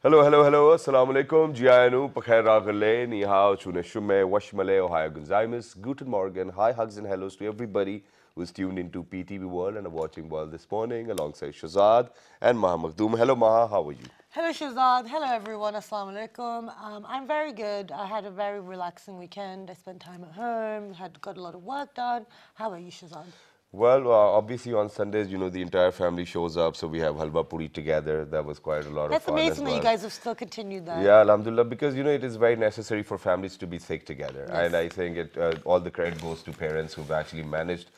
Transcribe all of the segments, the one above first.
Hello, hello, hello. Assalamu alaikum. Jianu, pakhair ragale, ni hao, chune shume, washmale, ohio gonzaimus. Guten Morgen. Hi, hugs and hellos to everybody who's tuned into PTV World and are watching World this morning alongside Shazad and Maha Makhdoom. Hello, Maha. How are you? Hello, Shazad. Hello, everyone. Assalamu alaikum. I'm very good. I had a very relaxing weekend. I spent time at home, got a lot of work done. How are you, Shazad? Well, obviously on Sundays, the entire family shows up, so we have halwa puri together. That was quite a lot of fun. That's amazing that you guys have still continued that. Yeah, alhamdulillah, because it is very necessary for families to be thick together. Yes. And I think all the credit goes to parents who've actually managed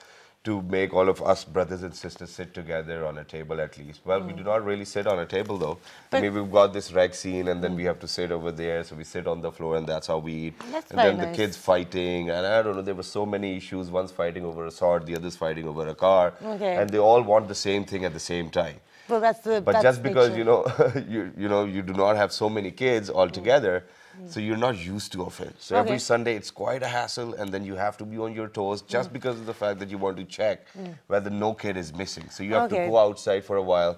to make all of us brothers and sisters sit together on a table at least. Well, we do not really sit on a table though. But I mean, we've got this reg scene and then we have to sit over there, so we sit on the floor and that's how we eat. That's and very then nice. The kids fighting, and I don't know, there were so many issues. One's fighting over a sword, the other's fighting over a car. Okay. And they all want the same thing at the same time. Well, But just because, you do not have so many kids all together, so you're not used to it. So every Sunday it's quite a hassle, and then you have to be on your toes just because of the fact that you want to check whether no kid is missing. So you have to go outside for a while,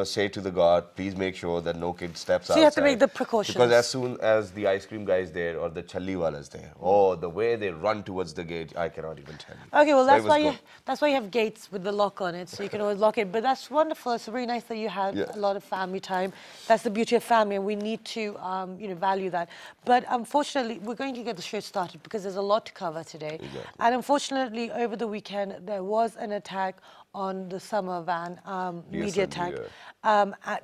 say to the God, please make sure that no kid steps outside. So you have to make the precautions. Because as soon as the ice cream guy is there or the challi wala is there, oh, the way they run towards the gate, I cannot even tell you. Okay, well, that's why you have gates with the lock on it, so you can always lock it. But that's wonderful. It's really nice that you had a lot of family time. That's the beauty of family, and we need to, value that. But unfortunately, we're going to get the show started because there's a lot to cover today. Exactly. And unfortunately, over the weekend, there was an attack on the summer van, media attack.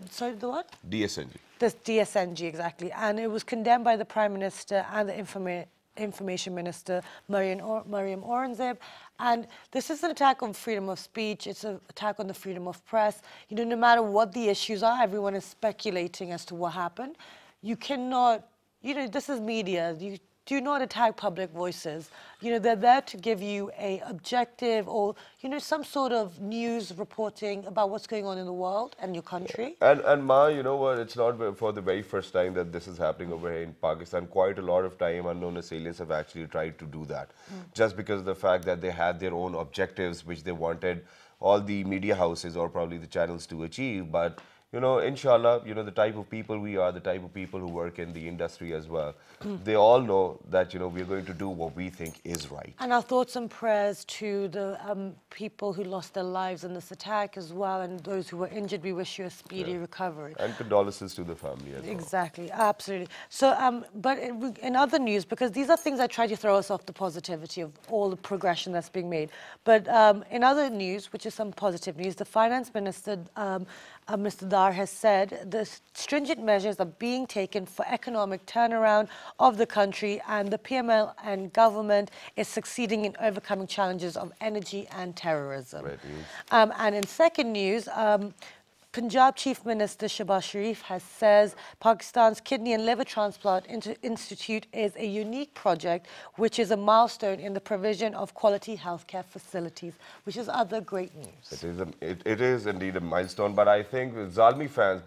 Sorry, the what? DSNG. The DSNG, exactly. And it was condemned by the Prime Minister and the Information Minister, Mariam Aurangzeb. And this is an attack on freedom of speech. It's an attack on the freedom of press. No matter what the issues are, everyone is speculating as to what happened. You cannot, this is media. You do not attack public voices. They're there to give you a objective or, some sort of news reporting about what's going on in the world and your country. And Ma, you know what, it's not for the very first time that this is happening over here in Pakistan. Quite a lot of time unknown assailants have actually tried to do that. Just because of the fact that they had their own objectives which they wanted all the media houses or probably the channels to achieve. But inshallah, the type of people we are, the type of people who work in the industry as well, they all know that, we're going to do what we think is right. And our thoughts and prayers to the people who lost their lives in this attack as well, and those who were injured. We wish you a speedy recovery. And condolences to the family as well. Exactly, absolutely. So, but in other news, because these are things that try to throw us off the positivity of all the progression that's being made. But in other news, which is some positive news, the Finance Minister, Mr. Dar, has said the stringent measures are being taken for economic turnaround of the country, and the PML and government is succeeding in overcoming challenges of energy and terrorism. And in second news, Punjab Chief Minister Shehbaz Sharif has says Pakistan's Kidney and Liver Transplant Institute is a unique project which is a milestone in the provision of quality healthcare facilities, which is other great news. It is indeed a milestone, but I think Zalmi fans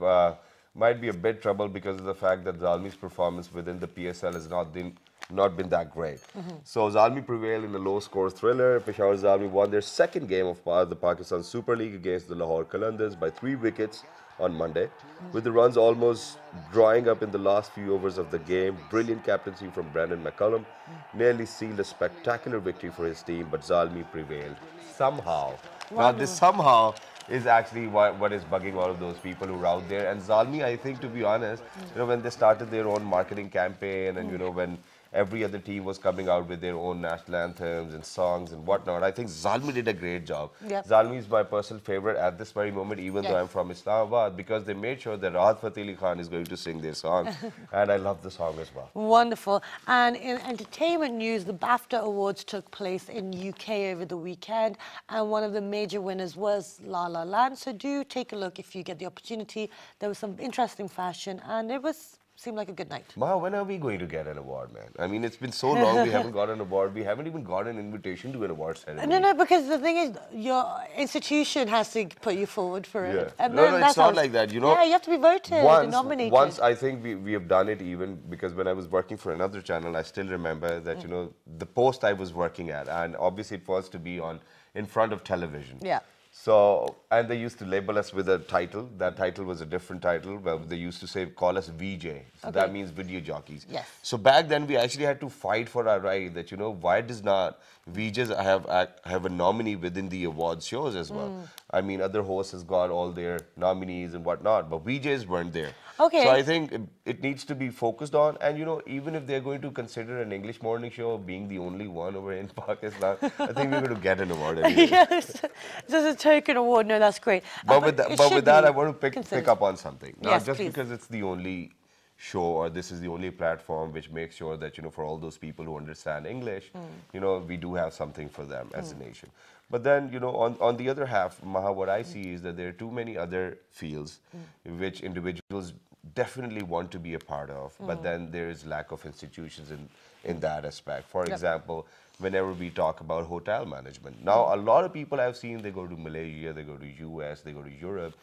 might be a bit troubled because of the fact that Zalmi's performance within the PSL has not been that great. So Zalmi prevailed in a low-score thriller. Peshawar Zalmi won their second game of the Pakistan Super League against the Lahore Qalandars by 3 wickets on Monday, with the runs almost drawing up in the last few overs of the game. Brilliant captaincy from Brandon McCullum nearly sealed a spectacular victory for his team, but Zalmi prevailed somehow. Now this somehow is actually what is bugging all of those people who are out there. And Zalmi, I think, to be honest, when they started their own marketing campaign and, when every other team was coming out with their own national anthems and songs and whatnot, I think Zalmi did a great job. Zalmi is my personal favorite at this very moment, even though I'm from Islamabad, because they made sure that Rahat Fateh Ali Khan is going to sing their song. And I love the song as well. Wonderful. And in entertainment news, the BAFTA Awards took place in UK over the weekend, and one of the major winners was La La Land. So do take a look if you get the opportunity. There was some interesting fashion, and it seemed like a good night. Ma, when are we going to get an award, man? I mean, it's been so long we haven't got an award. We haven't even got an invitation to an award ceremony. No, because the thing is, your institution has to put you forward for it. And no, it's not like that, Yeah, you have to be voted and nominated. Once, I think we have done it even because when I was working for another channel, I still remember that, the post I was working at, and obviously it was to be in front of television. Yeah. So And they used to label us with a title. That title was a different title. Well, they used to say, call us VJ. So that means video jockeys. Yes. So back then, we actually had to fight for our right that, why does not VJs have a nominee within the awards shows as well? I mean, other hosts has got all their nominees and whatnot, but VJs weren't there. Okay. So I think it needs to be focused on. And, even if they're going to consider an English morning show being the only one over in Pakistan, I think we're going to get an award anyway. Yes, this is a token award. No, that's great. But with that, I want to pick up on something. Now, Yes, just please. because it's the only show or this is the only platform which makes sure that, for all those people who understand English, we do have something for them as a nation. But then, on the other half, Maha, what I see is that there are too many other fields which individuals definitely want to be a part of, but then there is lack of institutions in that aspect. For example, whenever we talk about hotel management. Now, a lot of people I've seen, they go to Malaysia, they go to US, they go to Europe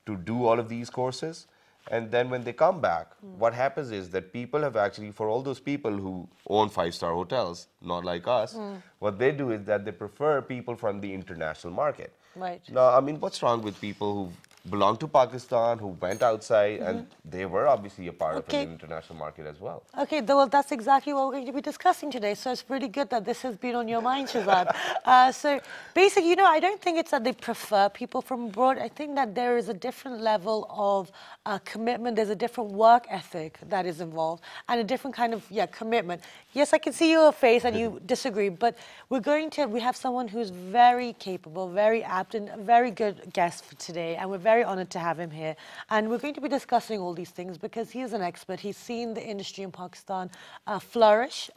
to do all of these courses. And then when they come back, what happens is that people have actually, for all those people who own five-star hotels, not like us, what they do is that they prefer people from the international market. Right. Now, I mean, what's wrong with people who belong to Pakistan, who went outside, and they were obviously a part of an international market as well. Okay, well, that's exactly what we're going to be discussing today. So it's pretty good that this has been on your mind, Shahzad. So basically, I don't think it's that they prefer people from abroad. I think that there is a different level of commitment. There's a different work ethic that is involved and a different kind of, commitment. Yes, I can see your face and you disagree, but we have someone who's very capable, very apt, and a very good guest for today. And we're very honored to have him here. And we're going to be discussing all these things because he is an expert. He's seen the industry in Pakistan flourish,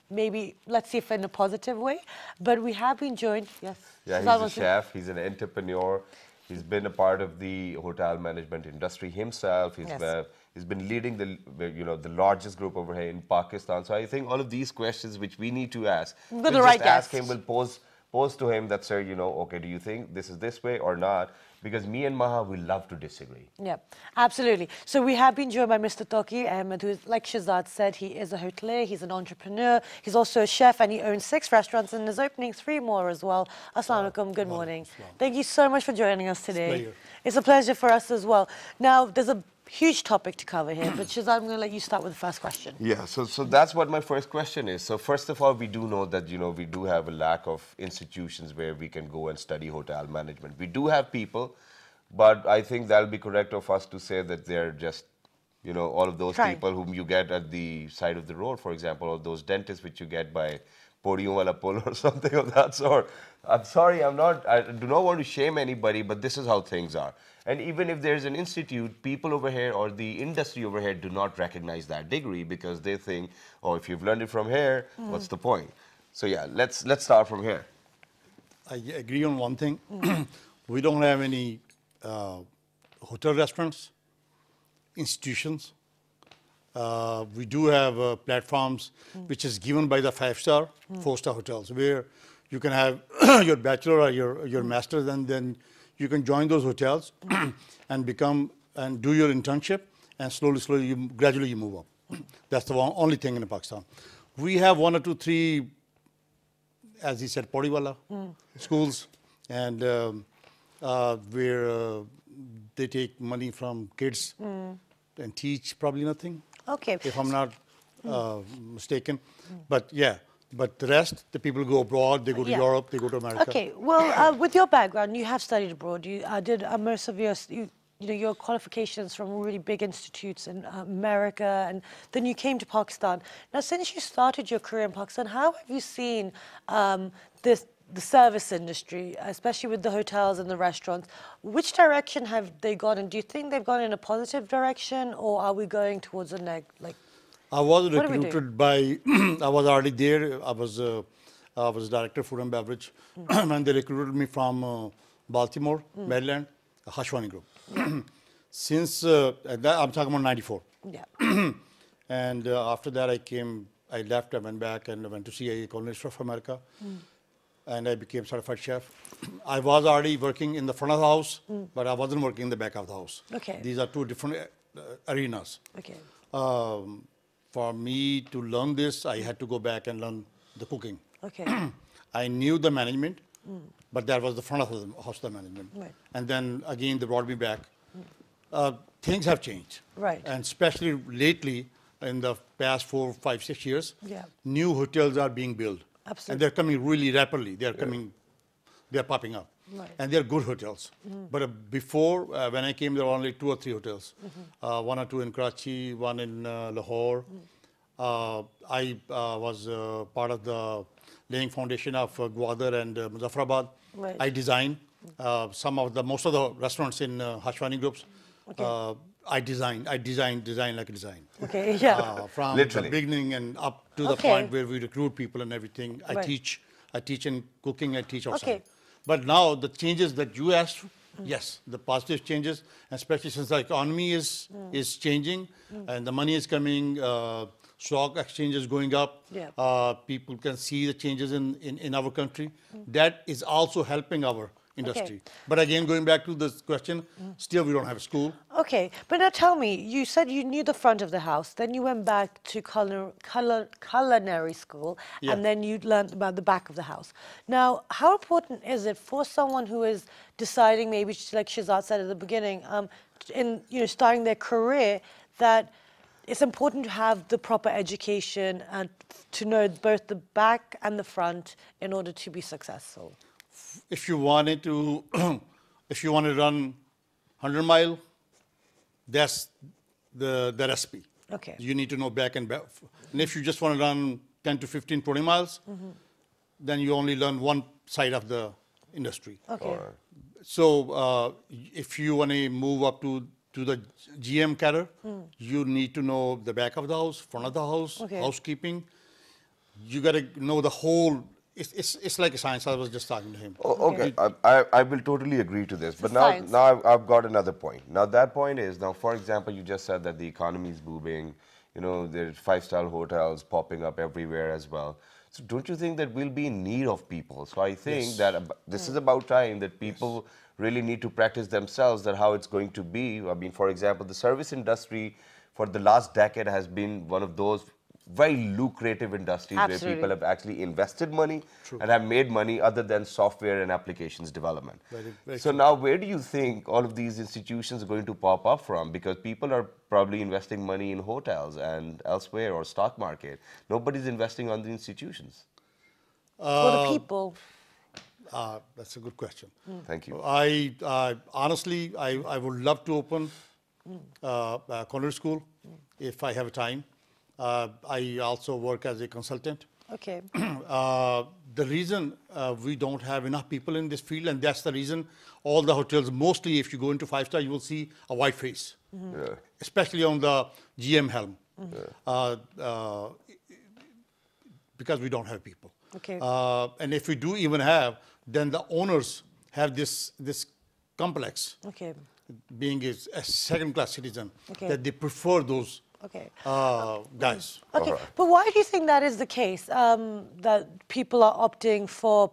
maybe, let's see if in a positive way. But we have been joined, yes. Yeah, he's a chef, he's an entrepreneur. He's been a part of the hotel management industry himself. He's been leading the largest group over here in Pakistan. So I think all of these questions which we need to ask, we'll just ask him, we'll pose to him that, sir, okay, do you think this is this way or not? Because me and Maha, we love to disagree. Yeah, absolutely. So we have been joined by Mr. Toki Ahmed, who is, like Shahzad said, he is a hotelier, he's an entrepreneur, he's also a chef, and he owns 6 restaurants and is opening 3 more as well. Assalamu alaikum, good morning. Thank you so much for joining us today. It's a pleasure for us as well. Now, there's a huge topic to cover here, but Shahzad, I'm going to let you start with the first question. Yeah, so that's what my first question is. So first of all, we do know that, we do have a lack of institutions where we can go and study hotel management. We do have people, but I think that'll be correct of us to say that they're just, all of those people whom you get at the side of the road, for example, or those dentists which you get by Podium Wala Pull or something of that sort. I'm sorry, I do not want to shame anybody, but this is how things are. And even if there's an institute, people over here or the industry over here do not recognize that degree because they think, oh, if you've learned it from here, what's the point? So yeah, let's start from here. I agree on one thing. We don't have any hotel restaurants, institutions. We do have platforms which is given by the 5-star, 4-star hotels where you can have your bachelor or your master's, and then you can join those hotels and do your internship, and slowly, gradually you move up. That's the only thing in Pakistan. We have 1 or 2, 3, as he said, Podiwala schools, and where they take money from kids and teach probably nothing. Okay. If I'm not mistaken. But yeah. But the rest, the people go abroad, they go to Europe, they go to America. Okay, well, with your background, you have studied abroad. You did most of your qualifications from really big institutes in America, and then you came to Pakistan. Now, since you started your career in Pakistan, how have you seen the service industry, especially with the hotels and the restaurants? Which direction have they gone in? Do you think they've gone in a positive direction, or are we going towards a negative? I was recruited by, I was already there. I was director of food and beverage. And they recruited me from Baltimore, Maryland, Hashwani Group. Since, I'm talking about 94. Yeah. And after that I left, I went back and I went to CIA, College of America. And I became certified chef. I was already working in the front of the house, but I wasn't working in the back of the house. Okay. These are 2 different arenas. Okay. For me to learn this, I had to go back and learn the cooking. Okay. I knew the management, but that was the front of the hostel management. Right. And then again, they brought me back. Things have changed. Right. And especially lately, in the past 4, 5, 6 years, Yeah. new hotels are being built. Absolutely. And they're coming really rapidly. They're coming, they're popping up. Right. And they're good hotels. But before, when I came, there were only 2 or 3 hotels. 1 or 2 in Karachi, 1 in Lahore. I was part of the laying foundation of Gwadar and Muzaffarabad. Right. I designed most of the restaurants in Hashwani groups. Okay. I design like a design. Okay, yeah. From Literally. the beginning and up to the Okay. point where we recruit people and everything. I Right. teach in cooking, I teach outside. Okay. But now the changes that you asked, yes, the positive changes, especially since the economy is changing and the money is coming, stock exchange is going up. Yeah. People can see the changes in our country. That is also helping our industry. But again, going back to this question, still we don't have a school. Okay, but now tell me, you said you knew the front of the house, then you went back to culinary school, Yeah. and then you learned about the back of the house. Now, how important is it for someone who is deciding, maybe like Shahzad said at the beginning, in starting their career, that it's important to have the proper education and to know both the back and the front in order to be successful? If you wanted to, if you want to run 100-mile, that's the recipe. Okay. You need to know back and back. And if you just want to run 10 to 15, 20 miles, then you only learn one side of the industry. Okay. So if you want to move up to the GM cadre, you need to know the back of the house, front of the house, Okay. housekeeping. You got to know the whole. It's like a science. I was just talking to him. Okay, I will totally agree to this. But science. now I've got another point. Now that point is, now for example, you just said that the economy is booming. There's 5-star hotels popping up everywhere as well. So don't you think that we'll be in need of people? So I think that this is about time that people really need to practice themselves that how it's going to be. I mean, for example, the service industry for the last decade has been one of those very lucrative industries where Absolutely. people have actually invested money and have made money other than software and applications development. Very So now where do you think all of these institutions are going to pop up from? Because people are probably investing money in hotels and elsewhere or stock market. Nobody's investing on the institutions. For the people. That's a good question. Thank you. Honestly, I would love to open a culinary school if I have time. I also work as a consultant. Okay. The reason we don't have enough people in this field, and that's the reason all the hotels, mostly if you go into 5-star, you will see a white face, especially on the GM helm, because we don't have people. Okay. And if we do even have, then the owners have this complex, Okay. being a second-class citizen, Okay. that they prefer those Okay. guys. Okay, but why do you think that is the case? That people are opting for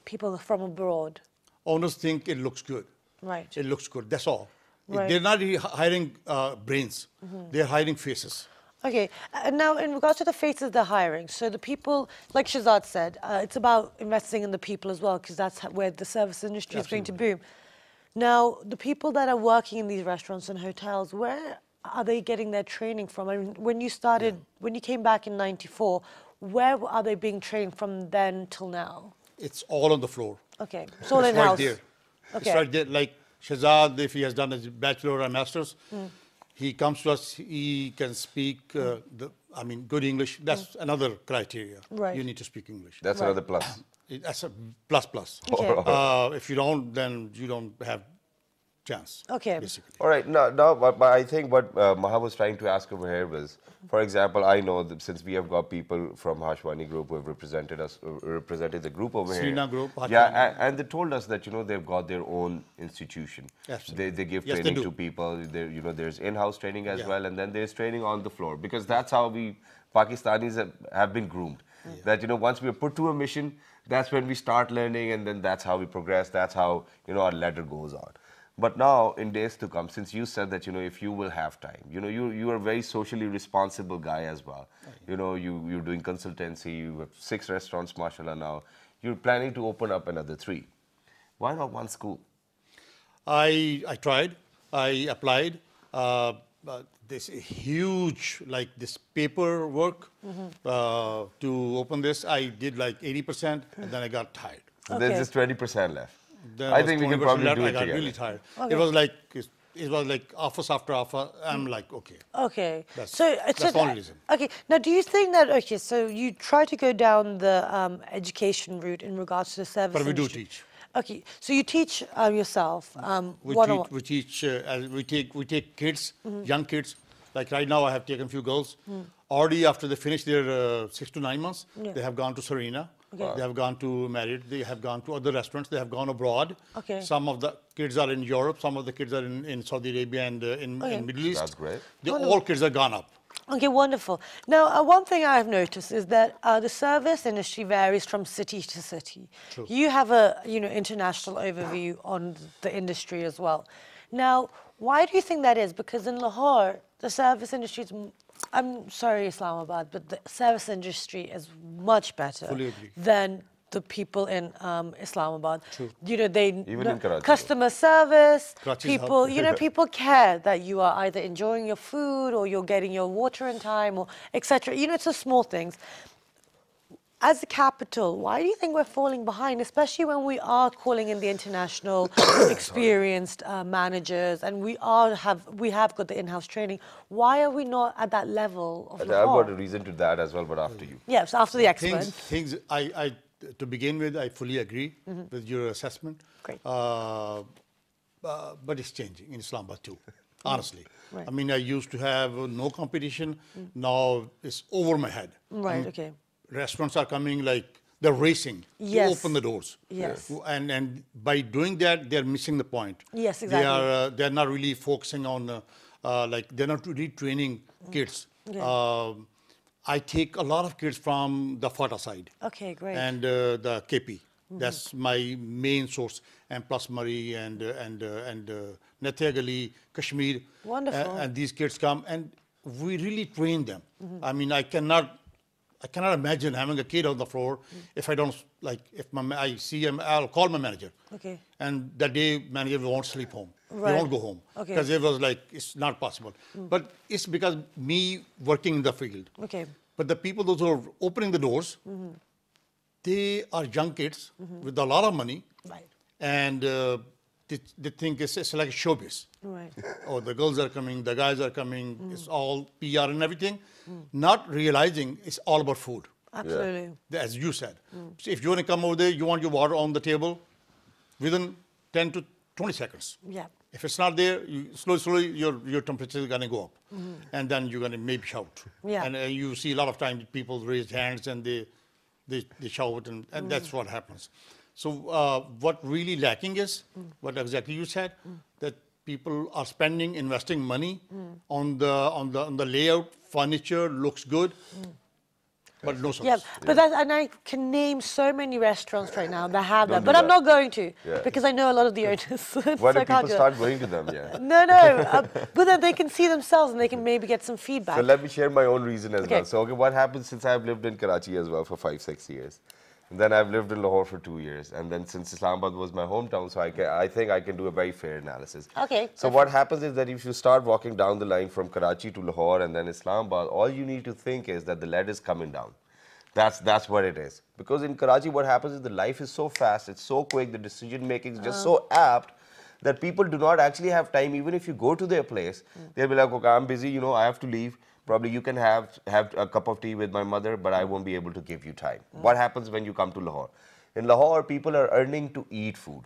people from abroad. Owners think it looks good. Right. It looks good. That's all. Right. They're not really hiring brains. They're hiring faces. Okay, and now in regards to the faces they're hiring, so the people, like Shahzad said, it's about investing in the people as well, because that's where the service industry is going to boom. Now, the people that are working in these restaurants and hotels, where are they getting their training from? I mean, when you started, when you came back in '94, where are they being trained from then till now? It's all on the floor. Okay, it's all It's in-house. right there. Okay. It's right there. Like Shahzad, if he has done his bachelor or master's, he comes to us, he can speak good English. That's another criteria. Right. You need to speak English. That's another plus. That's a plus. Okay. If you don't, then you don't have chance. Okay. Basically. All right, but I think what Maha was trying to ask over here was, for example, I know that since we have got people from Hashwani Group who have represented the group over here. Srina Group, Yeah, and they told us that, they've got their own institution. Absolutely. They give Yes, they training do. to people. There's in-house training as Yeah. well, and then there's training on the floor, because that's how we Pakistanis have been groomed. That, once we are put to a mission, that's when we start learning, and then that's how we progress. That's how, our ladder goes on. But now, in days to come, since you said that, if you will have time, you are a very socially responsible guy as well. You're doing consultancy, you have 6 restaurants, mashallah, now. You're planning to open up another 3. Why not one school? I tried, I applied. This huge, like this paperwork to open this. I did like 80%, and then I got tired. So there's just 20% left. Then I think we can probably left, do it I got together. really tired. Okay. It was like offers after offer. I'm like, okay. Okay. That's so the only reason. Okay. Now, do you think that, okay, so you try to go down the education route in regards to the service But we do industry. teach. Okay, so you teach yourself We one-on-one. teach. We take kids, young kids. Like right now, I have taken a few girls. Already after they finish their 6 to 9 months, Yeah. they have gone to Serena. Okay. They have gone to Marriott. They have gone to other restaurants. They have gone abroad. Okay. Some of the kids are in Europe. Some of the kids are in Saudi Arabia and in Middle East. That's great. All kids are gone up. Okay, wonderful. Now, one thing I've noticed is that the service industry varies from city to city. True. You have a international overview on the industry as well. Now, why do you think that is? Because in Lahore, the service industry is, I'm sorry, Islamabad, but the service industry is much better Fully agree. than the people in Islamabad. True. Even in Karachi. customer service, Karachi's people, help. people care that you are either enjoying your food or you're getting your water in time or etc. It's the small things. As a capital, why do you think we're falling behind, especially when we are calling in the international experienced managers and we have got the in-house training? Why are we not at that level of I've Lahore? got a reason to that as well, but after you. Yes, after the experts. To begin with, I fully agree with your assessment. Great. But it's changing in Islamabad too, honestly. Right. I mean, I used to have no competition. Now it's over my head. Right, okay. Restaurants are coming like they're racing Yes. to open the doors. Yes. And by doing that, they're missing the point. Yes, exactly. They're not really focusing on they're not really training kids. Okay. I take a lot of kids from the Fata side. Okay, great. And the KP. That's my main source. And plus Murray and Nathia Gali, Kashmir. Wonderful. And these kids come and we really train them. I mean, I cannot imagine having a kid on the floor if I don't, if I see him, I'll call my manager. Okay. And that day, manager won't sleep home. Right. He won't go home. Okay. Because it was like, it's not possible. But it's because me working in the field. Okay. But the people, those who are opening the doors, they are young kids with a lot of money. Right. And they think it's like a showbiz. Right. Oh, the girls are coming, the guys are coming, it's all PR and everything. Not realizing it's all about food. Absolutely. As you said. So if you want to come over there, you want your water on the table within 10 to 20 seconds. Yeah. If it's not there, slowly your temperature is going to go up. And then you're going to maybe shout. Yeah. And you see a lot of times people raise hands and they shout and that's what happens. So what really lacking is, what exactly you said, that people are investing money on the layout, furniture looks good, but no service. Yeah, but and I can name so many restaurants right now that have Don't that, do but I'm that. not going to Yeah. because I know a lot of the owners. So Why do I can't people do start that. going to them? Yeah. No, but then they can see themselves and they can maybe get some feedback. So let me share my own reason as Okay. well. So what happens since I've lived in Karachi as well for 5-6 years. And then I've lived in Lahore for 2 years. And then since Islamabad was my hometown, so I think I can do a very fair analysis. Okay. So what happens is that if you start walking down the line from Karachi to Lahore and then Islamabad, all you need to think is that the lead is coming down. That's what it is. Because in Karachi, what happens is the life is so fast, it's so quick, the decision making is just so apt that people do not actually have time. Even if you go to their place, they'll be like, okay, I'm busy, I have to leave. Probably you can have a cup of tea with my mother, but I won't be able to give you time. What happens when you come to Lahore? In Lahore, people are earning to eat food.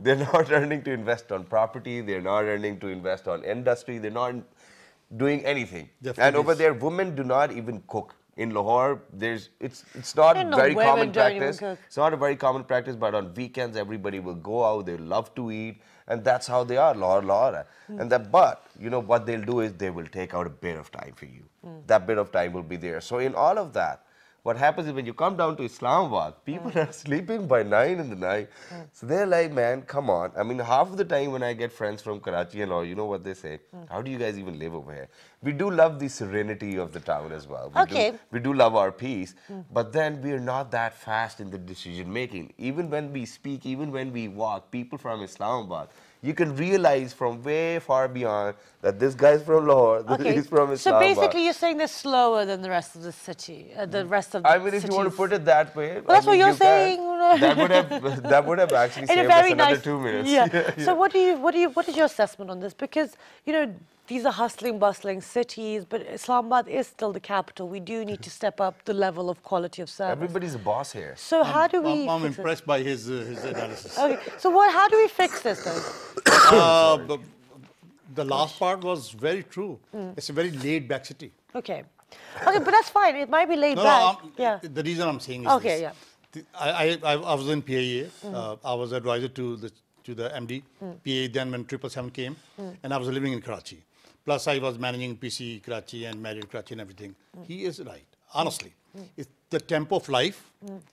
They're not earning to invest on property. They're not earning to invest on industry. They're not doing anything. Definitely. And over there, women do not even cook. In Lahore, it's not No, very women common don't even practice. cook. It's not a very common practice, but on weekends, everybody will go out. They love to eat. And that's how they are, Lahore. And but what they'll do is they will take out a bit of time for you. That bit of time will be there. So in all of that, what happens is when you come down to Islamabad, people are sleeping by 9 in the night. So they're like, man, come on. I mean, half of the time when I get friends from Karachi and all, you know what they say? How do you guys even live over here? We do love the serenity of the town as well. We do love our peace, but then we are not that fast in the decision making. Even when we speak, even when we walk, people from Islamabad, you can realize from way far beyond that this guy's from Lahore, he's from Islamabad. So basically you're saying they're slower than the rest of the city, the rest of the I mean, if you want to put it that way. Well, that's what you're saying. That would have actually saved us another 2 minutes. Yeah. So what is your assessment on this? Because, you know, these are hustling, bustling cities, but Islamabad is still the capital. We do need to step up the level of quality of service. Everybody's a boss here. So how do we I'm impressed by his analysis. Okay. So how do we fix this though? The last part was very true. It's a very laid-back city. Okay. Okay, but that's fine. It might be laid back. Yeah. The reason I'm saying is okay, this. Yeah. I was in PIA. I was advisor to the MD. PIA then when 777 came, and I was living in Karachi. Plus, I was managing PC Karachi and married Karachi and everything. He is right. Honestly, it's the tempo of life.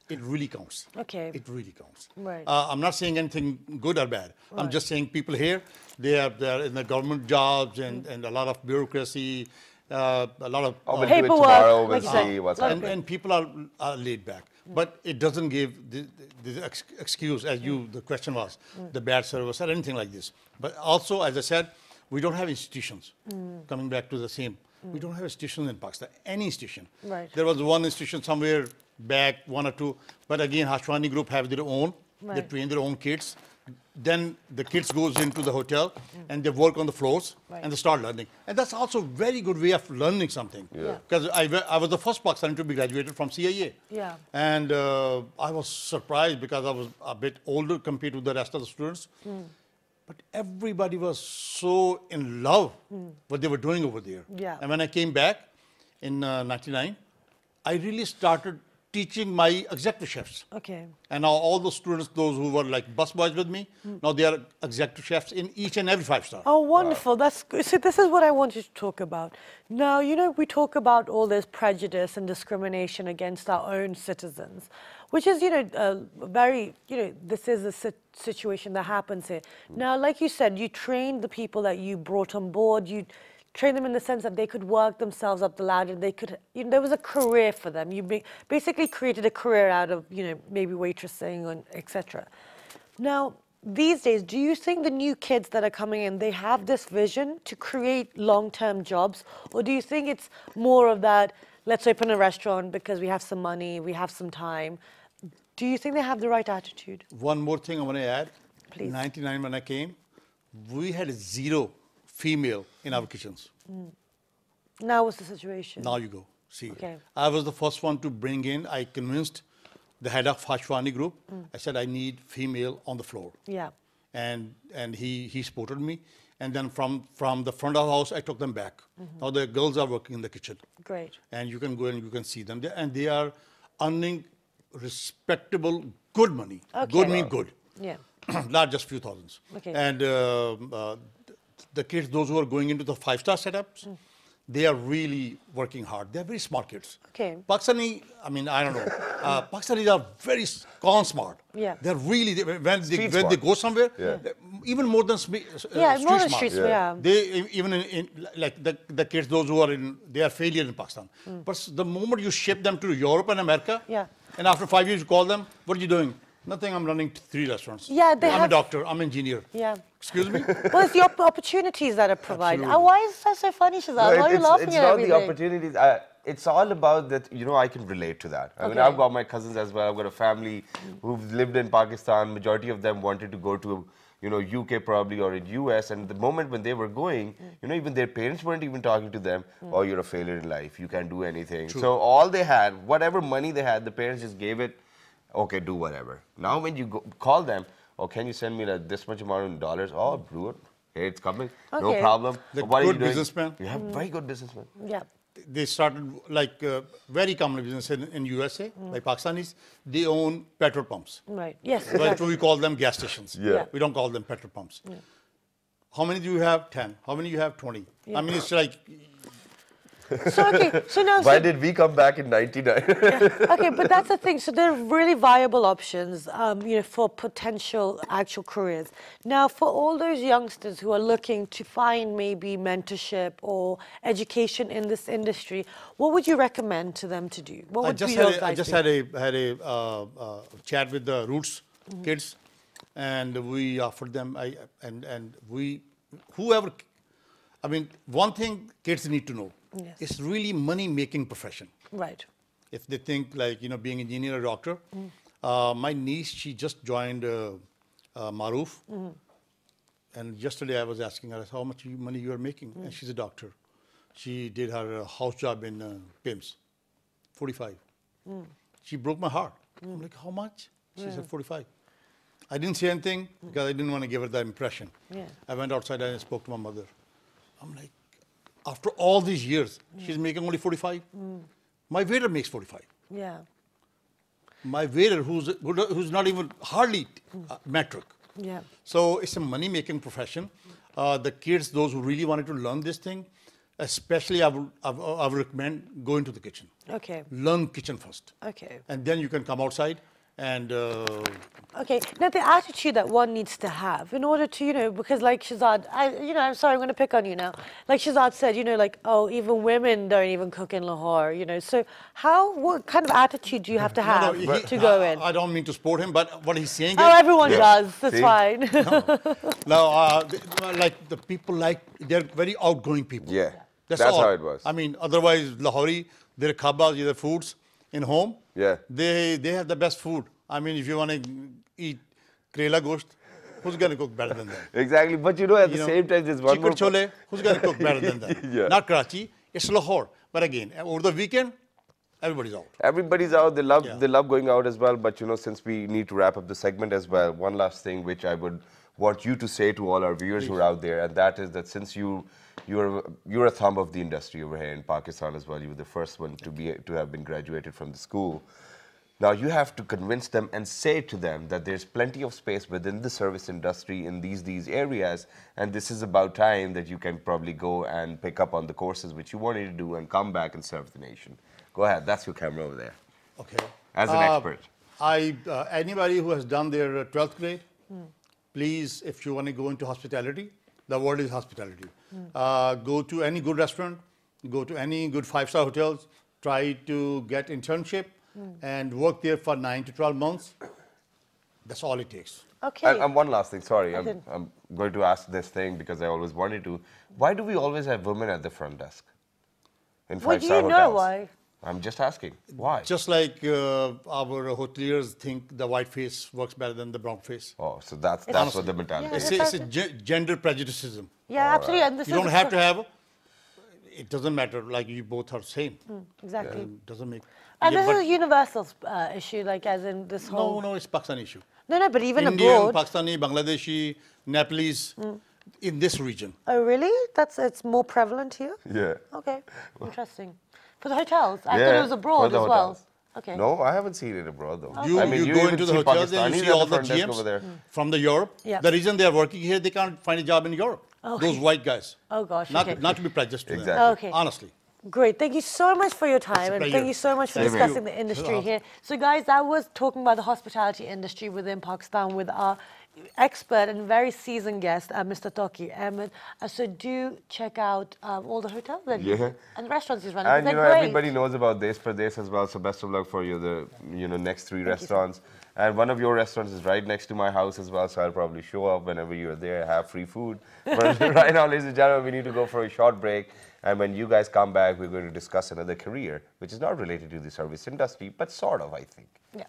It really counts. Okay. It really counts. Right. I'm not saying anything good or bad. Right. I'm just saying people here, they are in the government jobs and a lot of bureaucracy, a lot of paperwork. Tomorrow we'll see what's happening. And people are laid back. But it doesn't give the excuse, as the question was, the bad service or anything like this. But also, as I said, we don't have institutions. Coming back to the same, we don't have institutions in Pakistan, any institution. Right. There was one institution somewhere back, 1 or 2, but again, Hashwani Group have their own. Right. They train their own kids. Then the kids goes into the hotel and they work on the floors and they start learning. And that's also a very good way of learning something. Because I was the first Pakistani to be graduated from CIA. Yeah. And I was surprised because I was a bit older compared to the rest of the students. But everybody was so in love what they were doing over there. Yeah. And when I came back in '99, I really started teaching my executive chefs. Okay. And now all the students, those who were like bus boys with me, now they are executive chefs in each and every 5-star. Oh, wonderful. That's good. See, this is what I wanted to talk about. Now, you know, we talk about all this prejudice and discrimination against our own citizens, which is, you know, very, you know, this is a situation that happens here. Now, like you said, you trained the people that you brought on board. You train them in the sense that they could work themselves up the ladder. They could, you know, there was a career for them. You basically created a career out of, you know, maybe waitressing and etc. Now, these days, do you think the new kids that are coming in, they have this vision to create long-term jobs? Or do you think it's more of that, let's open a restaurant because we have some money, we have some time? Do you think they have the right attitude? One more thing I want to add. Please. In '99 when I came, we had 0 female in our kitchens. Now what's the situation? Now you go. See, Okay. I was the first one to bring in, I convinced the head of Hashwani Group. I said, I need female on the floor. Yeah. And he supported me. And then from the front of the house, I took them back. Now the girls are working in the kitchen. Great. And you can go and you can see them there. And they are earning respectable, good money. Okay. Good mean good. Yeah. Not just few thousands. Okay. And the kids, those who are going into the 5-star setups, they are really working hard. They're very smart kids. Okay. Pakistani, I mean, I don't know. Pakistanis are very smart. Yeah. They're really, when they go somewhere, even more than street more than smart. street smart, yeah. They, even in like the kids, those who are they are failure in Pakistan. But the moment you ship them to Europe and America, and after 5 years you call them, what are you doing? Nothing, I'm running 3 restaurants. Yeah, I'm a doctor, I'm an engineer. Yeah. Excuse me? Well, it's the opportunities that are provided. Why is that so funny, Shazad? Why are you laughing at everything? It's not the opportunities. It's all about that, you know, I can relate to that. I mean, I've got my cousins as well. I've got a family who've lived in Pakistan. Majority of them wanted to go to, you know, UK probably or in US. And the moment when they were going, you know, even their parents weren't even talking to them. Oh, you're a failure in life. You can't do anything. True. So all they had, whatever money they had, the parents just gave it. Okay, do whatever. Now when you call them, oh, can you send me this much amount in dollars? Oh, do it. Hey, it's coming. Okay. No problem. The What are you good doing? businessman. Yeah, very good businessman. Yeah. They started like very common business in USA, like Pakistanis. They own petrol pumps. Right. Yes. Well, Exactly. we call them gas stations. Yeah. We don't call them petrol pumps. How many do you have? 10. How many you have? 20. I mean, it's like So, okay, so now... Why did we come back in 99? Okay, but that's the thing. So there are really viable options, for potential actual careers. Now, for all those youngsters who are looking to find maybe mentorship or education in this industry, what would you recommend to them to do? What would I just had a chat with the Roots kids, and we offered them. One thing kids need to know. Yes. It's really money-making profession. Right. If they think like, being an engineer or doctor. My niece, she just joined Maroof. And yesterday I was asking her how much money you are making. And she's a doctor. She did her house job in PIMS, 45. She broke my heart. I'm like, how much? She said 45. I didn't say anything because I didn't want to give her that impression. Yeah. I went outside and I spoke to my mother. I'm like, after all these years, she's making only 45. My waiter makes 45. Yeah. My waiter, who's not even hardly metric. Yeah. So it's a money-making profession. The kids, those who really wanted to learn this thing, especially I would recommend go into the kitchen. Okay. Learn kitchen first. Okay. And then you can come outside and... Okay, now the attitude that one needs to have in order to, because like Shahzad, I'm sorry, I'm going to pick on you now. Like Shahzad said, oh, even women don't even cook in Lahore, So what kind of attitude do you have to have to go in? I don't mean to sport him, but what he's saying is... Oh, everyone does. That's fine. Like the people they're very outgoing people. Yeah, that's how it was. I mean, otherwise, Lahori, their khabas, their foods in home, they have the best food. I mean, if you want to eat Karela gosht, who's going to cook better than that? Exactly, but at the same time, there's one more... Chicken chole, who's going to cook better than that? Not Karachi, it's Lahore. But again, over the weekend, everybody's out. Everybody's out. They love going out as well. But since we need to wrap up the segment as well, one last thing which I would want you to say to all our viewers who are out there, and that is that since you're a thumb of the industry over here in Pakistan as well, you were the first one to have been graduated from the school. Now you have to convince them and say to them that there's plenty of space within the service industry in these areas, and this is about time that you can probably go and pick up on the courses which you wanted to do and come back and serve the nation. Go ahead, that's your camera over there. Okay. As an expert. Anybody who has done their 12th grade, please, if you want to go into hospitality, the world is hospitality. Go to any good restaurant, go to any good 5-star hotels, try to get internship, and work there for 9 to 12 months. That's all it takes. Okay. And one last thing, sorry, I'm going to ask this thing because I always wanted to. Why do we always have women at the front desk in 5-star hotels? Do you know why? I'm just asking. Why? Just like our hoteliers think the white face works better than the brown face. Oh, so that's what the mentality is. It's a gender prejudicism. Yeah, absolutely. And You don't have to have... It doesn't matter, like you both are same. Exactly. It doesn't make... And this is a universal issue, like as in this whole... No, it's Pakistani issue. No, but even Indian, abroad... Pakistani, Bangladeshi, Nepalese, in this region. Oh, really? It's more prevalent here? Yeah. Okay, interesting. For the hotels? I thought it was abroad as well. Okay. No, I haven't seen it abroad though. You go into the hotels and you see all the GMs over there. from the Europe. Yeah. The reason they are working here, they can't find a job in Europe. Okay. Those white guys. Oh gosh, Not to be prejudiced to them. Exactly. Okay. Honestly. Great. Thank you so much for your time, and pleasure. thank you so much for Thank you. discussing the industry here. So guys, that was talking about the hospitality industry within Pakistan with our expert and very seasoned guest, Mr. Toki Ahmed. So do check out all the hotels that and the restaurants he's running. And They're great. everybody knows about Des Perdes as well. So best of luck for you, the next 3 restaurants. And one of your restaurants is right next to my house as well, so I'll probably show up whenever you're there, have free food. But right now, ladies and gentlemen, we need to go for a short break. And when you guys come back, we're going to discuss another career, which is not related to the service industry, but sort of, I think. Yeah.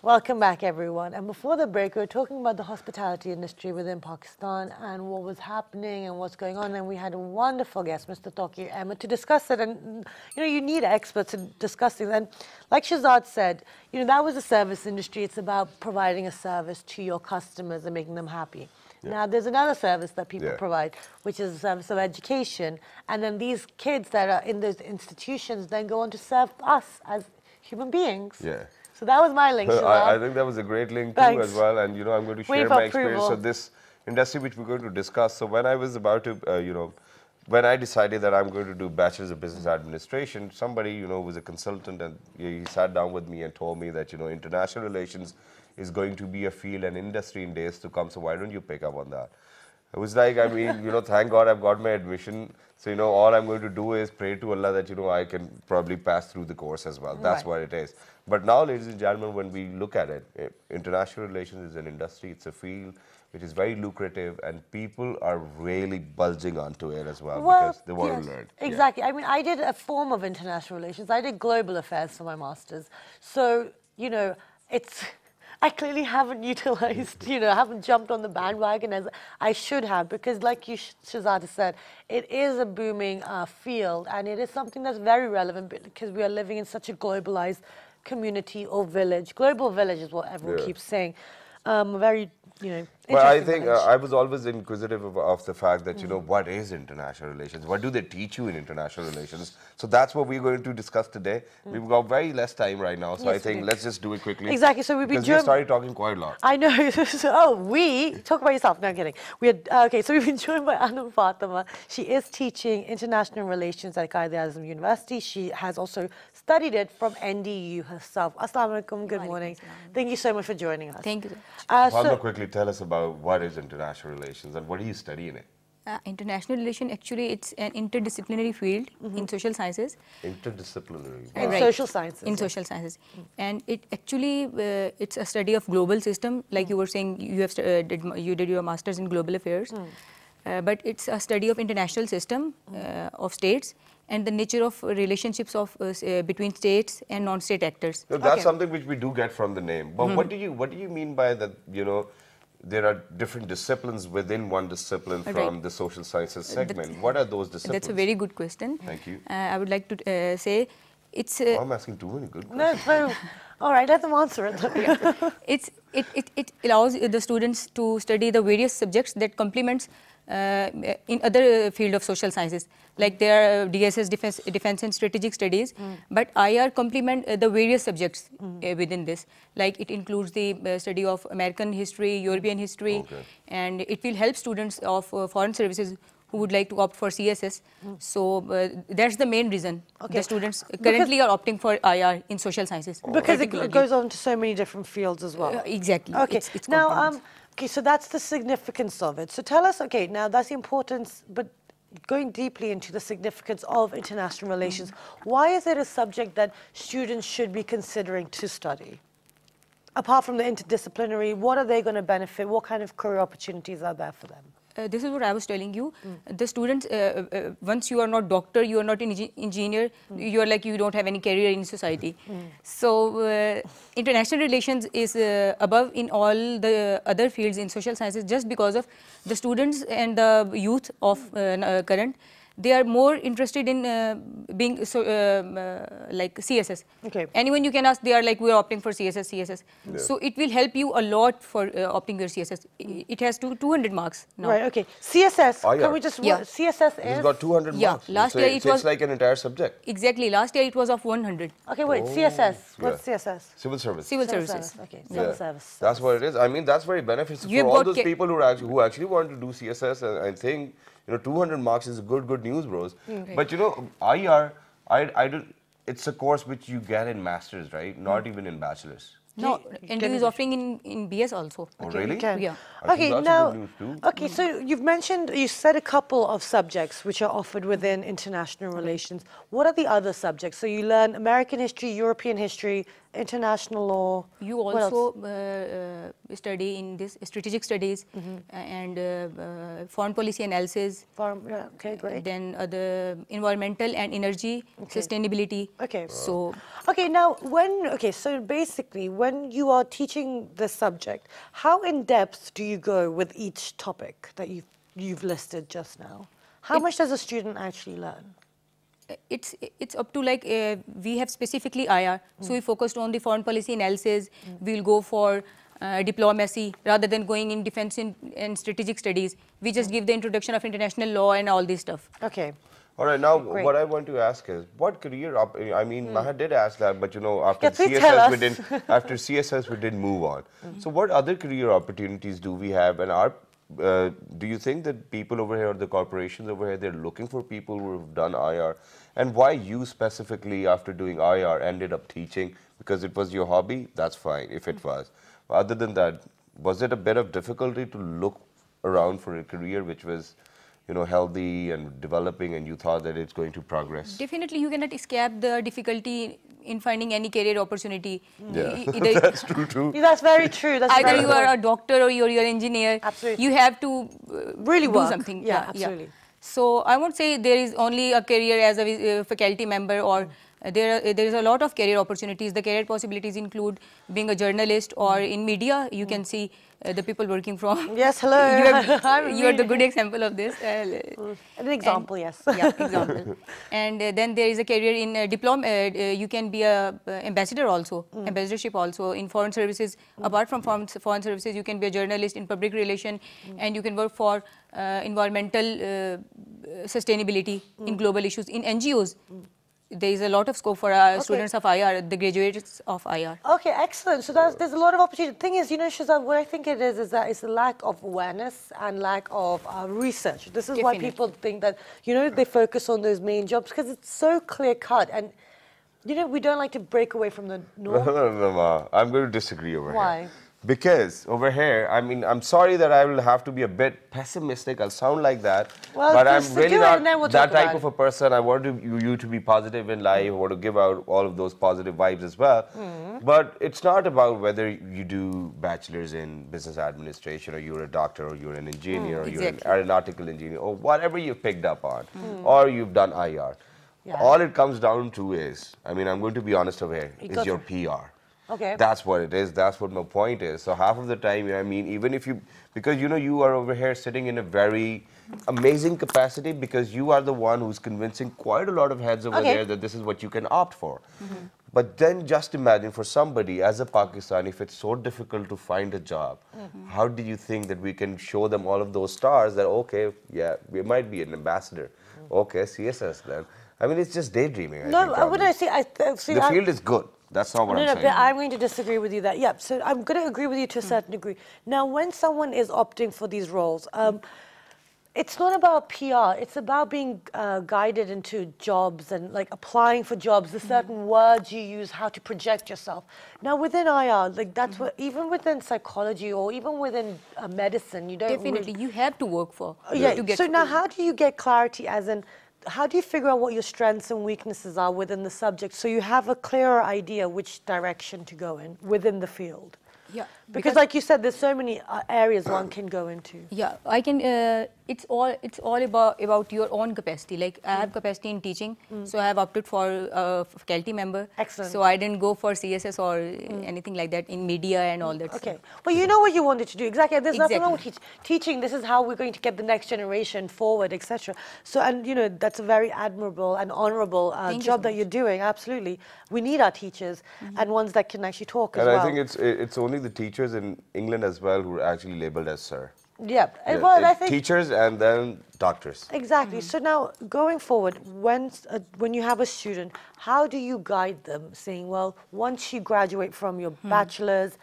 Welcome back, everyone. And before the break, we were talking about the hospitality industry within Pakistan and what was happening and what's going on. And we had a wonderful guest, Mr. Tawqir Ahmed, to discuss it. And, you need experts to discuss things. And like Shahzad said, that was the service industry. It's about providing a service to your customers and making them happy. Yeah. Now, there's another service that people provide, which is a service of education. And then these kids that are in those institutions then go on to serve us as human beings. Yeah. So that was my link. I think that was a great link too as well, and I'm going to share my experience of this industry which we're going to discuss. So when I was about to, when I decided that I'm going to do Bachelor's of Business Administration, somebody who was a consultant, and he sat down with me and told me that international relations is going to be a field and industry in days to come. So why don't you pick up on that? I was like, I mean, thank God I've got my admission. So, all I'm going to do is pray to Allah that, I can probably pass through the course as well. That's what it is. But now, ladies and gentlemen, when we look at it, international relations is an industry. It's a field which is very lucrative, and people are really bulging onto it as well because they want to learn. Exactly. I mean, I did a form of international relations. I did global affairs for my master's. So, I clearly haven't utilized, I haven't jumped on the bandwagon as I should have, because like you, Shahzad said, it is a booming field, and it is something that's very relevant because we are living in such a globalized community or village. Global village is what everyone keeps saying. Very, Well, I think I was always inquisitive of the fact that, what is international relations? What do they teach you in international relations? So that's what we're going to discuss today. We've got very less time right now, so I think let's just do it quickly. Exactly. So we've been because we started talking quite a lot. I know. Talk about yourself. No, I'm kidding. Okay, so we've been joined by Anam Fatima. She is teaching international relations at Quaid-e-Azam University. She has also studied it from NDU herself. Assalamu alaikum. Good morning. Thank you so much for joining us. Thank you. Fatima, quickly tell us about what is international relations and what do you study in it? International relation, actually, it's an interdisciplinary field in social sciences. Interdisciplinary. In social sciences. In social sciences. And it actually, it's a study of global system. Like you were saying, you did your master's in global affairs. But it's a study of international system of states and the nature of relationships of between states and non-state actors. So that's something which we do get from the name. But what do you mean by that, there are different disciplines within one discipline from the social sciences segment. What are those disciplines? That's a very good question. Thank you. I would like to say it's... I'm asking too many good questions. No, it's very... All right, let them answer it. It allows the students to study the various subjects that complements in other field of social sciences. Like there are DSS, defense and strategic studies, but IR complement the various subjects within this. Like it includes the study of American history, European history, and it will help students of foreign services who would like to opt for CSS. So that's the main reason the students currently are opting for IR in social sciences. Because it goes on to so many different fields as well. Exactly. Okay, it's now, okay, so that's the significance of it. So tell us, okay, now that's the importance, but going deeply into the significance of international relations, why is it a subject that students should be considering to study? Apart from the interdisciplinary, what are they going to benefit? What kind of career opportunities are there for them? This is what I was telling you. The students, once you are not doctor, you are not an engineer, you are like you don't have any career in society. So international relations is above in all the other fields in social sciences just because of the students and the youth of current. They are more interested in being like CSS. Okay. Anyone you can ask, they are like, we are opting for CSS. Yeah. So it will help you a lot for opting your CSS. It has 200 marks now. Right, okay. CSS, can we just, CSS is? It's got 200 marks. Last year it was... It's like an entire subject. Exactly. Last year it was of 100. Okay, wait, CSS. What's CSS? Civil service. Civil services. Okay, civil service. That's what it is. I mean, that's very beneficial for all those people who actually want to do CSS. And I think 200 marks is good news, bros. But IR, it's a course which you get in masters, right? Not even in bachelors. No, NDU is offering in BS also. Oh, really? Yeah. Okay, now, okay, so you said a couple of subjects which are offered within international relations. What are the other subjects? So you learn American history, European history, international law. You also study in this strategic studies and foreign policy analysis. Okay, great. Then the environmental and energy sustainability. Okay. So. Okay, now so basically when you are teaching the subject, how in depth do you go with each topic that you've listed just now? How much does a student actually learn? It's up to like we have specifically IR, so we focused on the foreign policy analysis. We'll go for diplomacy rather than going in defense and strategic studies. We just give the introduction of international law and all this stuff. Okay. All right, now Great. what I want to ask is, what career I mean, Maha did ask that, but you know, after Yeah, please tell CSS we us. didn't. After CSS we didn't move on. So, what other career opportunities do we have, and do you think that people over here, the corporations over here, they're looking for people who have done IR, and why you specifically, after doing IR, ended up teaching? Because it was your hobby. That's fine if it was. Other than that, was it a bit of difficulty to look around for a career which was, you know, healthy and developing, and you thought that it's going to progress? Definitely, you cannot escape the difficulty in finding any career opportunity. Yeah, Either, that's true. Yeah, that's very true. That's either very you are true. a doctor or you're an engineer. Absolutely. You have to Really do work. something. Yeah, absolutely. So I won't say there is only a career as a faculty member, or there is a lot of career opportunities. The career possibilities include being a journalist, or in media you can see the people working from. Yes, hello. You are the good example of this. An example, yes. Yeah, example. And then there is a career in you can be a ambassador also, ambassadorship also in foreign services. Apart from foreign services, you can be a journalist in public relation, and you can work for environmental sustainability in global issues in NGOs. There is a lot of scope for students of IR, the graduates of IR. Okay, excellent. So there's a lot of opportunity. The thing is, you know, Shazad, what I think it is that it's a lack of awareness and lack of research. This is why Definitely. people think that, you know, they focus on those main jobs because it's so clear cut. And, you know, we don't like to break away from the norm. No, Ma. I'm going to disagree over here. Why? Because over here, I mean, I'm sorry that I will have to be a bit pessimistic. I'll sound like that. Well, but I'm just really do it not and then we'll that talk type about of a person. I want you to be positive in life. I want to give out all of those positive vibes as well. But it's not about whether you do bachelor's in business administration, or you're a doctor, or you're an engineer, or you're an Exactly. aeronautical engineer, or whatever you've picked up on, or you've done IR. Yeah. All it comes down to is, I mean, I'm going to be honest over here, You is go your for PR. Okay. That's what it is. That's what my point is. So half of the time, you know, I mean, even if you, because you know, you are over here sitting in a very amazing capacity, because you are the one who's convincing quite a lot of heads over there that this is what you can opt for. But then just imagine for somebody as a Pakistani, if it's so difficult to find a job, how do you think that we can show them all of those stars that, okay, yeah, we might be an ambassador. Okay, CSS then. I mean, it's just daydreaming. I think, I wouldn't say. See, the field is good. That's not what I'm saying. but I'm going to disagree with you that, yeah, so I'm going to agree with you to a certain degree. Now, when someone is opting for these roles, it's not about PR, it's about being guided into jobs and like applying for jobs, the certain words you use, how to project yourself. Now, within IR, like that's what, even within psychology or even within medicine, you don't Definitely, you have to work for Yeah, to get. so now how do you get clarity as in, how do you figure out what your strengths and weaknesses are within the subject so you have a clearer idea which direction to go in within the field? Yeah, Because like you said, there's so many areas one can go into. yeah, I can. It's all about your own capacity. Like I have capacity in teaching, so I have opted for a faculty member. Excellent. So I didn't go for CSS or anything like that in media and all that. Okay. stuff. Well, you know what you wanted to do. Exactly. There's nothing wrong with Exactly. teaching. This is how we're going to get the next generation forward, etc. So, and you know, that's a very admirable and honorable Thank you job so that you're doing. Absolutely. We need our teachers and ones that can actually talk as And well. I think it's only the teachers in England as well who are actually labeled as sir. Yeah. Yeah, Well, I it's think teachers and then doctors. exactly. So now, going forward, when you have a student, how do you guide them, saying, well, once you graduate from your bachelor's,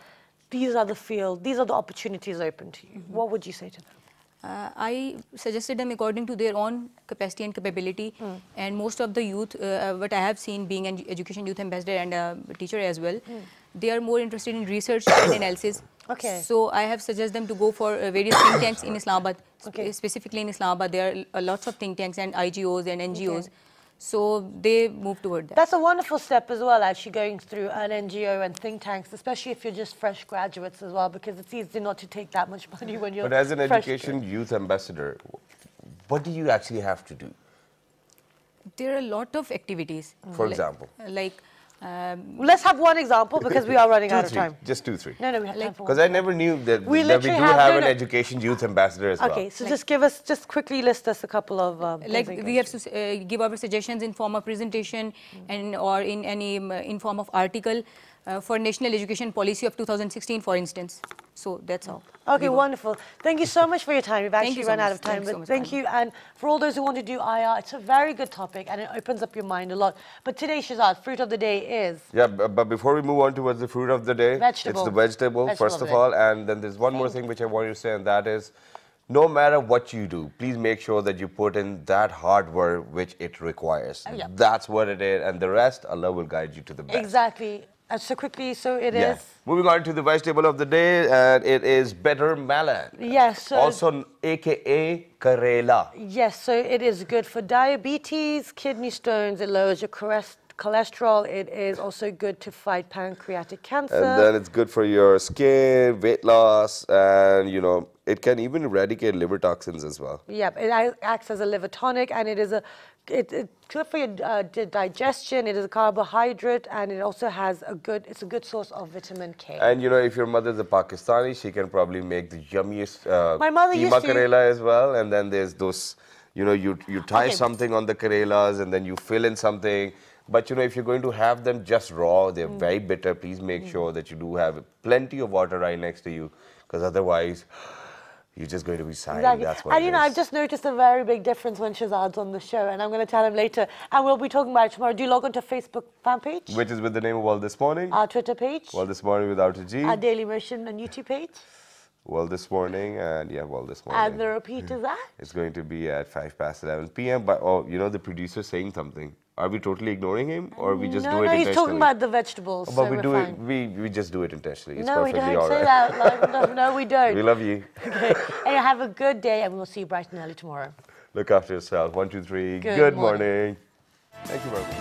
these are the field, these are the opportunities open to you. What would you say to them? I suggested them according to their own capacity and capability. And most of the youth, what I have seen being an education youth ambassador and a teacher as well, they are more interested in research and analysis. Okay. So I have suggested them to go for various think tanks in Islamabad. Okay. Specifically in Islamabad, there are lots of think tanks and IGOs and NGOs. So they move toward that. That's a wonderful step as well, actually, going through an NGO and think tanks, especially if you're just fresh graduates as well, because it's easy not to take that much money when you're But as an fresh education youth ambassador, what do you actually have to do? There are a lot of activities. For example? Like Let's have one example because we are running out of time. Just 2, 3. No, we have time for Because one. I never knew that We we do literally have an no. education youth ambassador as well. Okay, so just quickly list us a couple of Like we have to give our suggestions in form of presentation and or in any in form of article for National Education Policy of 2016, for instance. So that's all. Okay, wonderful. Thank you so much for your time. We've Thank actually you so run out much. of time, Thanks so but much, thank you. And for all those who want to do IR, it's a very good topic and it opens up your mind a lot. But today, Shahzad, fruit of the day is? Yeah, but before we move on towards the fruit of the day, Vegetable. it's the vegetable, first of all. And then there's one more thing which I want you to say, and that is, no matter what you do, please make sure that you put in that hard work which it requires. Yeah. That's what it is, and the rest, Allah will guide you to the best. Exactly. So quickly, so it Yeah. is? Moving on to the vegetable of the day, and it is bitter melon. Yes. So Also AKA Karela. yes, so it is good for diabetes, kidney stones, it lowers your cholesterol, it is also good to fight pancreatic cancer. And then it's good for your skin, weight loss, and you know, it can even eradicate liver toxins as well. Yep, it acts as a liver tonic and it is it's good for your digestion, it is a carbohydrate and it also has it's a good source of vitamin K. And you know, if your mother's a Pakistani, she can probably make the yummiest My mother used keema to. Karela as well. And then there's those, you know, you tie Okay. something on the Karelas and then you fill in something. But you know, if you're going to have them just raw, they're very bitter. Please make sure that you do have plenty of water right next to you, because otherwise you're just going to be sighing. Exactly. That's what And it you know, is. I've just noticed a very big difference when Shahzad's on the show, and I'm going to tell him later. And we'll be talking about it tomorrow. Do log on to Facebook fan page, Which is with the name of World This Morning. our Twitter page, World This Morning without a G. our Daily Motion and YouTube page, World This Morning, and yeah, World This Morning. and the repeat is that. It's going to be at 11 p.m. But oh, you know, the producer's saying something. Are we totally ignoring him, or we just do it No, intentionally? he's talking about the vegetables. But so we we're do fine. it. We just do it intentionally. It's No, we perfectly don't all say right. that. Like, no, we don't. We love you. Okay. And have a good day, and we'll see you bright and early tomorrow. Look after yourself. 1, 2, 3. Good Good morning. morning. Thank you very much.